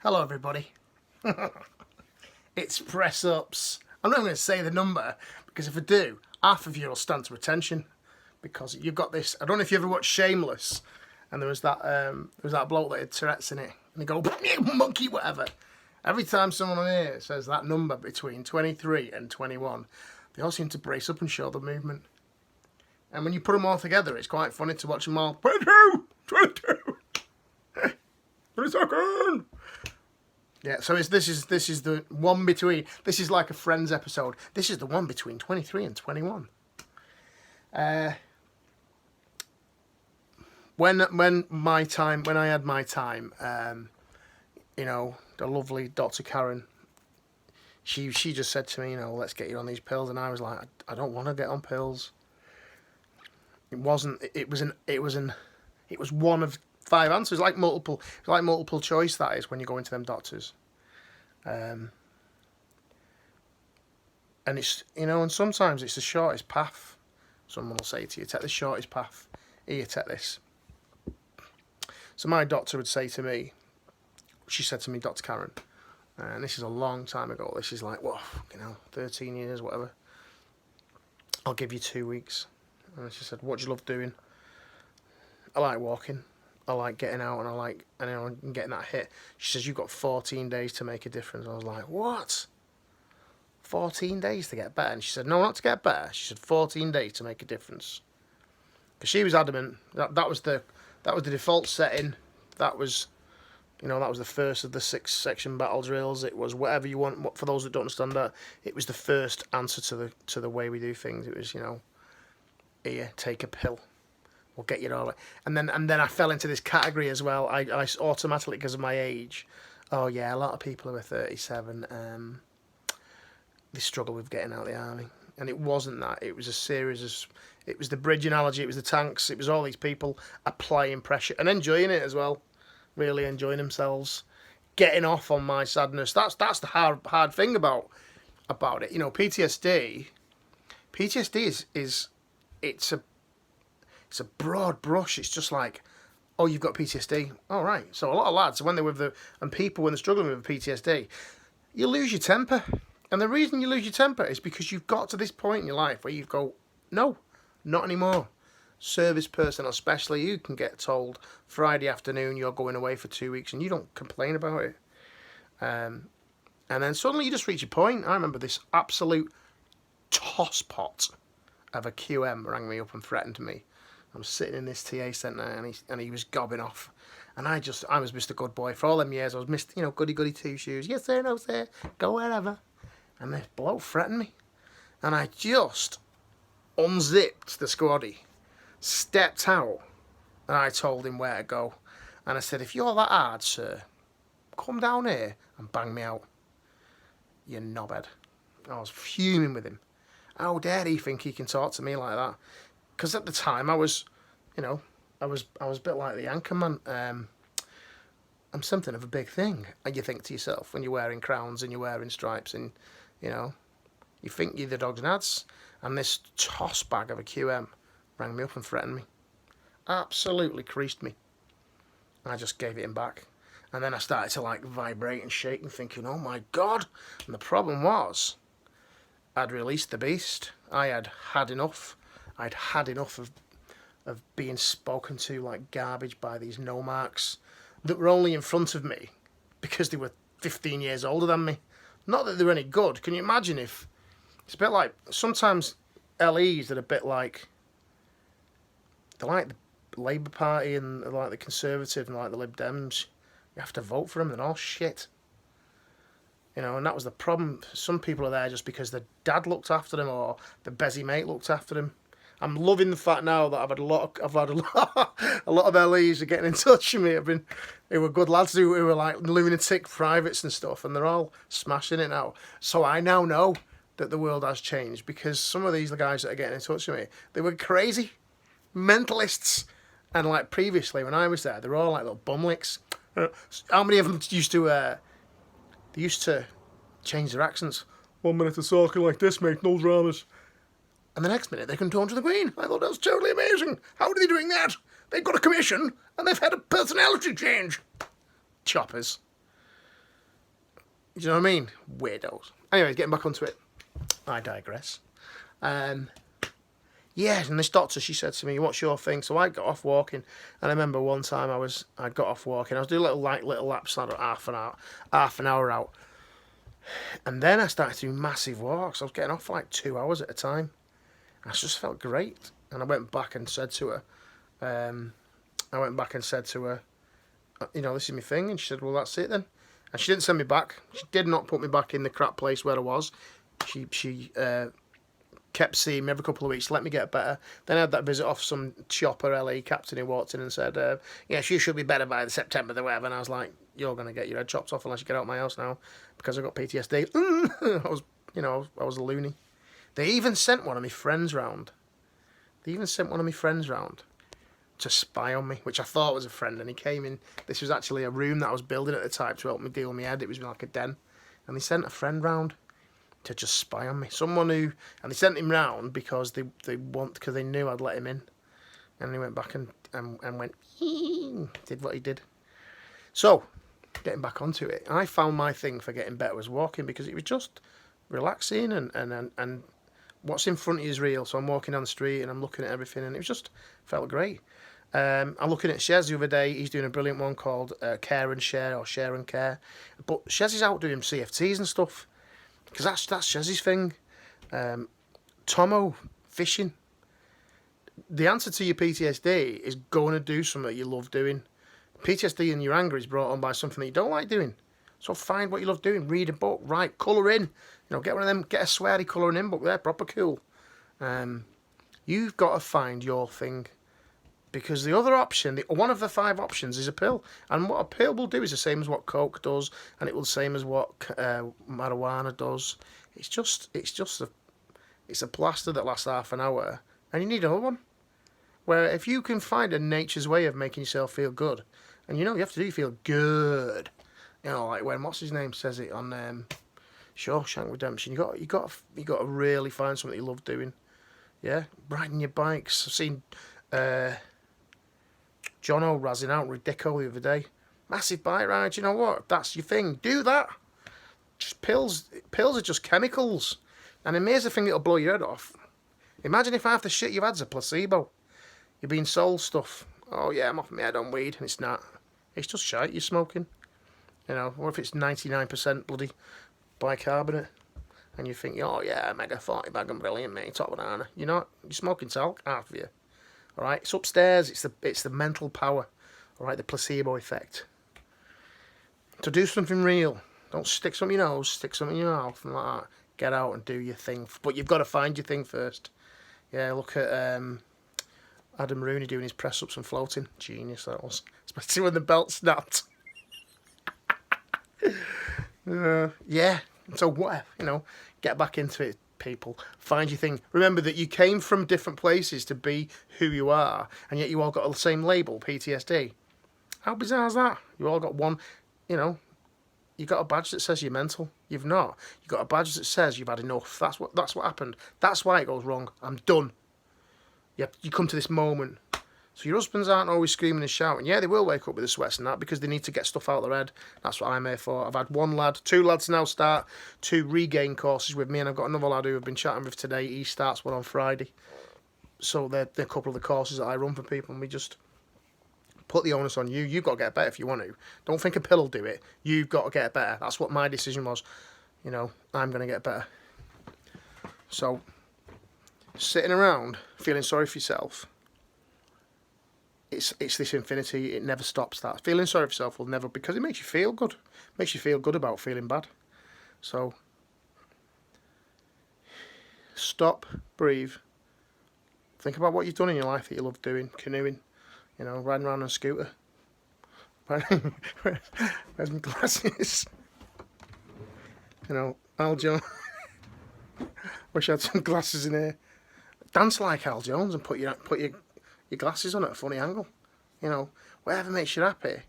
Hello, everybody. It's Press Ups. I'm not going to say the number because if I do, half of you will stand to attention because you've got this. I don't know if you ever watched Shameless, and there was that bloke that had Tourette's in it, and they go monkey whatever. Every time someone on here says that number between 23 and 21, they all seem to brace up and show the movement. And when you put them all together, it's quite funny to watch them all. 22, 22, 22nd. Yeah, so this is the one between. This is like a Friends episode. This is the one between 23 and 21. When I had my time, the lovely Dr. Karen, she just said to me, let's get you on these pills, and I was like, I don't want to get on pills. It was one of 5 answers, like multiple choice. That is when you go into them doctors, and it's and sometimes it's the shortest path. Someone will say to you, take the shortest path. Here, take this. So my doctor would say to me, she said to me, Dr. Karen, and this is a long time ago. This is like 13 years, whatever. I'll give you 2 weeks. And she said, what do you love doing? I like walking. I like getting out, and I like getting that hit. She says, you've got 14 days to make a difference. I was like, what? 14 days to get better? And she said, no, not to get better. She said, 14 days to make a difference. Because she was adamant that was the default setting. That was, that was the first of the 6-section battle drills. It was whatever you want. For those that don't understand that, it was the first answer to the way we do things. It was, here, take a pill. We'll get you all. And then I fell into this category as well. I automatically, because of my age, oh yeah, a lot of people who are 37, they struggle with getting out of the army. And it wasn't that. It was a series of. It was the bridge analogy. It was the tanks. It was all these people applying pressure and enjoying it as well. Really enjoying themselves, getting off on my sadness. That's the hard thing about it. PTSD. PTSD is it's a broad brush. It's just like, oh, you've got PTSD. All right. So a lot of lads, when they're struggling with PTSD, you lose your temper. And the reason you lose your temper is because you've got to this point in your life where you go, no, not anymore. Service personnel, especially, you can get told Friday afternoon you're going away for 2 weeks and you don't complain about it. And then suddenly you just reach a point. I remember this absolute tosspot of a QM rang me up and threatened me. I was sitting in this TA centre and he was gobbing off. And I was Mr. Good Boy. For all them years, I was Mr. Goody two shoes. Yes sir, no sir, go wherever. And this bloke threatened me. And I just unzipped the squaddy, stepped out, and I told him where to go. And I said, if you're that hard, sir, come down here and bang me out. You knobhead. I was fuming with him. How dare he think he can talk to me like that? Because at the time I was a bit like the Anchorman. I'm something of a big thing. And you think to yourself when you're wearing crowns and you're wearing stripes and, you think you're the dog's nads. And this toss bag of a QM rang me up and threatened me. Absolutely creased me. I just gave it him back. And then I started to vibrate and shake and thinking, oh my God. And the problem was, I'd released the beast. I had had enough. I'd had enough of being spoken to like garbage by these no-marks that were only in front of me because they were 15 years older than me. Not that they were any good. Can you imagine if... It's a bit like... Sometimes LEs are a bit like... They're like the Labour Party and they're like the Conservative and like the Lib Dems. You have to vote for them. They're all shit. And that was the problem. Some people are there just because their dad looked after them or the Bezzy mate looked after them. I'm loving the fact now that I've had a lot of LEs are getting in touch with me. They were good lads who were like lunatic privates and stuff, and they're all smashing it now. So I now know that the world has changed because some of these guys that are getting in touch with me, they were crazy, mentalists, and like previously when I was there, they were all like little bumlicks. How many of them used to change their accents? 1 minute they're talking like this, mate, no dramas. And the next minute they can talk to the Queen. I thought that was totally amazing. How are they doing that? They've got a commission and they've had a personality change. Choppers. Do you know what I mean? Weirdos. Anyway, getting back onto it. I digress. Yeah, and this doctor, she said to me, "What's your thing?" So I got off walking, and I remember one time I got off walking. I was doing little laps, like half an hour out, and then I started doing massive walks. I was getting off for like 2 hours at a time. I just felt great, and I went back and said to her, you know, this is my thing, and she said, "Well, that's it then." And she didn't send me back. She did not put me back in the crap place where I was. She kept seeing me every couple of weeks, let me get better. Then I had that visit off some chopper LA captain who walked in and said, "Yes, you should be better by September the whatever." And I was like, "You're going to get your head chopped off unless you get out of my house now, because I've got PTSD." I was a loony. They even sent one of my friends round. To spy on me, which I thought was a friend, and he came in. This was actually a room that I was building at the time to help me deal with my head. It was like a den, and they sent a friend round to just spy on me. And they sent him round because because they knew I'd let him in, and he went back and went did what he did. So, getting back onto it, I found my thing for getting better was walking, because it was just relaxing and what's in front of you is real. So I'm walking down the street and I'm looking at everything, and it just felt great. I'm looking at Shez the other day. He's doing a brilliant one called Care and Share, or Share and Care. But Shez is out doing CFTs and stuff, because that's Shez's thing. Tomo, fishing. The answer to your PTSD is going to do something that you love doing. PTSD and your anger is brought on by something that you don't like doing. So find what you love doing. Read a book, write, colour in. Get one of them, get a sweary colouring in book. They're proper cool. You've got to find your thing. Because the other option, one of the 5 options, is a pill. And what a pill will do is the same as what Coke does, and it will the same as what marijuana does. It's a plaster that lasts half an hour, and you need another one. Where if you can find a nature's way of making yourself feel good, and you have to feel good. Like when what's his name says it on Shawshank Redemption. You got to really find something you love doing. Yeah, riding your bikes. I've seen John O razzing out Ridico the other day. Massive bike ride. You know what? If that's your thing, do that. Just pills are just chemicals, and a major thing that'll blow your head off. Imagine if half the shit you've had's a placebo. You're being sold stuff. Oh yeah, I'm off my head on weed, and it's not. It's just shite you're smoking. Or if it's 99% bloody bicarbonate, and you think, oh yeah, mega 40 bag and brilliant, mate, top banana. You're smoking talc, half of you. All right, it's upstairs. It's the mental power. All right, the placebo effect. To do something real, don't stick something in your nose, stick something in your mouth, and like that. Get out and do your thing, but you've got to find your thing first. Yeah, look at Adam Rooney doing his press ups and floating. Genius that was, especially when the belt snapped. Yeah. So what? Get back into it, people. Find your thing. Remember that you came from different places to be who you are, and yet you all got the same label, PTSD. How bizarre is that? You all got one. You got a badge that says you're mental. You've not. You got a badge that says you've had enough. That's what happened. That's why it goes wrong. I'm done. You come to this moment. So your husbands aren't always screaming and shouting. Yeah, they will wake up with the sweats and that, because they need to get stuff out of their head. That's what I'm here for. I've had 2 lads now start 2 regain courses with me, and I've got another lad who I've been chatting with today. He starts one on Friday. So they're a couple of the courses that I run for people, and we just put the onus on you. You've got to get better if you want to. Don't think a pill will do it. You've got to get better. That's what my decision was. I'm going to get better. So, sitting around feeling sorry for yourself, it's this infinity. It never stops. That feeling sorry for yourself will never, because it makes you feel good. It makes you feel good about feeling bad. So stop, breathe, think about what you've done in your life that you love doing. Canoeing, riding around on a scooter. Where's my glasses? Al Jones. Wish I had some glasses in here. Dance like Al Jones and put your glasses on at a funny angle. Whatever makes you happy.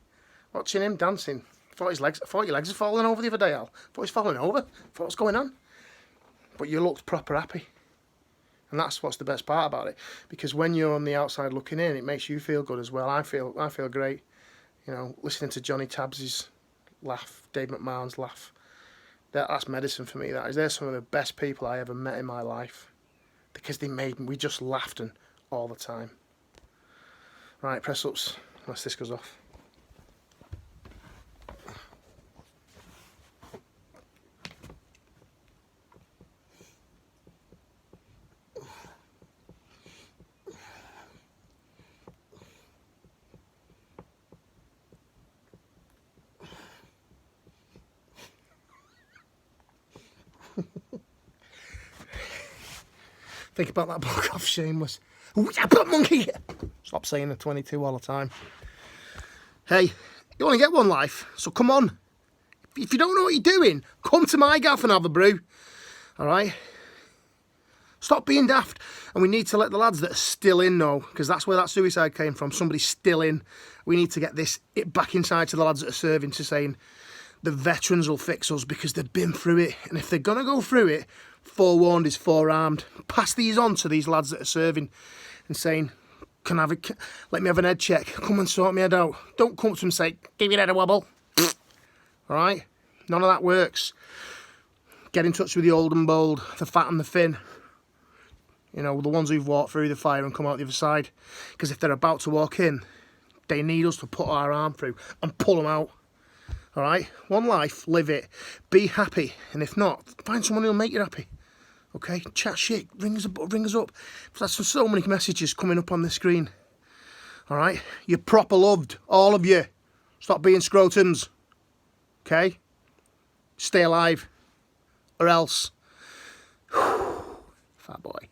Watching him dancing. I thought your legs were falling over the other day, Al. I thought he was falling over. I thought, what's going on? But you looked proper happy. And that's what's the best part about it. Because when you're on the outside looking in, it makes you feel good as well. I feel great. Listening to Johnny Tabbs's laugh, Dave McMahon's laugh. That's medicine for me, that is. They're some of the best people I ever met in my life. Because we just laughed all the time. Right, press ups, unless this goes off. Think about that block off, shameless. Ooh, yeah, but monkey! Stop saying the 22 all the time. Hey, you only get one life, so come on. If you don't know what you're doing, come to my gaff and have a brew. Alright? Stop being daft. And we need to let the lads that are still in know, because that's where that suicide came from. Somebody's still in. We need to get it back inside to the lads that are serving, to saying the veterans will fix us because they've been through it. And if they're going to go through it, forewarned is forearmed. Pass these on to these lads that are serving and saying, let me have an head check. Come and sort me head out. Don't come to them and say, give your head a wobble. Alright? None of that works. Get in touch with the old and bold, the fat and the thin. You know, the ones who've walked through the fire and come out the other side. Because if they're about to walk in, they need us to put our arm through and pull them out. Alright? One life, live it. Be happy. And if not, find someone who'll make you happy. Okay? Chat shit. Ring us up. There's so many messages coming up on the screen. Alright? You're proper loved. All of you. Stop being scrotums. Okay? Stay alive. Or else. Fat boy.